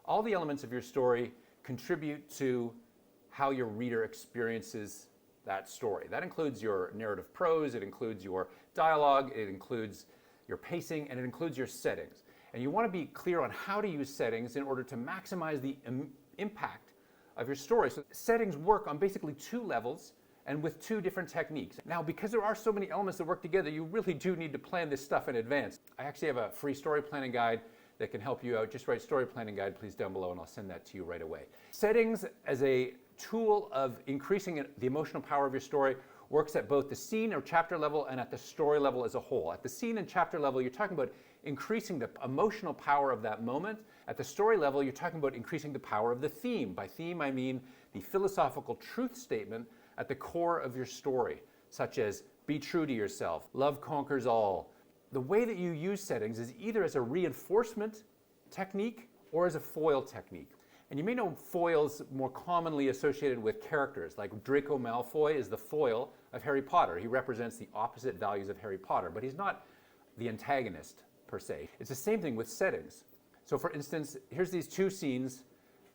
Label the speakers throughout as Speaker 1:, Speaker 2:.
Speaker 1: All the elements of your story contribute to how your reader experiences that story. That includes your narrative prose, it includes your dialogue, it includes your pacing, and it includes your settings. And you want to be clear on how to use settings in order to maximize the impact of your story. So settings work on basically two levels and with two different techniques. Now, because there are so many elements that work together, you really do need to plan this stuff in advance. I actually have a free story planning guide that can help you out. Just write story planning guide, please, down below, and I'll send that to you right away. Settings as a tool of increasing the emotional power of your story works at both the scene or chapter level and at the story level as a whole. At the scene and chapter level, you're talking about increasing the emotional power of that moment. At the story level, you're talking about increasing the power of the theme. By theme, I mean the philosophical truth statement at the core of your story, such as be true to yourself, love conquers all. The way that you use settings is either as a reinforcement technique or as a foil technique. And you may know foils more commonly associated with characters, like Draco Malfoy is the foil of Harry Potter. He represents the opposite values of Harry Potter, but he's not the antagonist per se. It's the same thing with settings. So for instance, here's these two scenes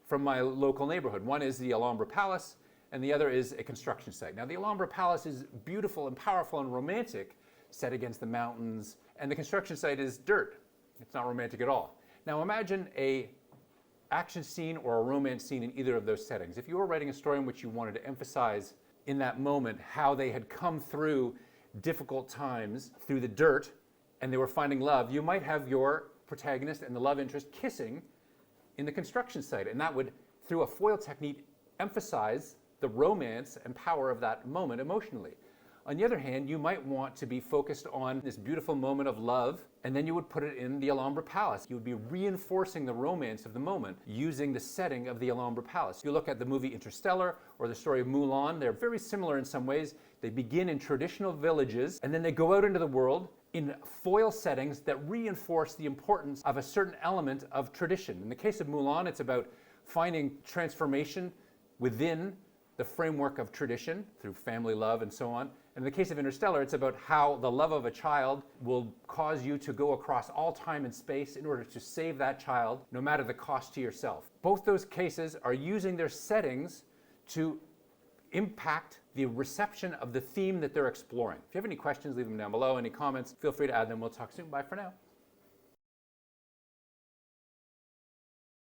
Speaker 1: from my local neighborhood. One is the Alhambra Palace, and the other is a construction site. Now the Alhambra Palace is beautiful and powerful and romantic, set against the mountains, and the construction site is dirt. It's not romantic at all. Now imagine a action scene or a romance scene in either of those settings. If you were writing a story in which you wanted to emphasize in that moment how they had come through difficult times, through the dirt, and they were finding love, you might have your protagonist and the love interest kissing in the construction site, and that would, through a foil technique, emphasize the romance and power of that moment emotionally. On the other hand, you might want to be focused on this beautiful moment of love, and then you would put it in the Alhambra Palace. You would be reinforcing the romance of the moment using the setting of the Alhambra Palace. If you look at the movie Interstellar or the story of Mulan, they're very similar in some ways. They begin in traditional villages, and then they go out into the world in foil settings that reinforce the importance of a certain element of tradition. In the case of Mulan, it's about finding transformation within the framework of tradition through family love and so on. And in the case of Interstellar, it's about how the love of a child will cause you to go across all time and space in order to save that child, no matter the cost to yourself. Both those cases are using their settings to impact the reception of the theme that they're exploring. If you have any questions, leave them down below. Any comments, feel free to add them. We'll talk soon. Bye for now.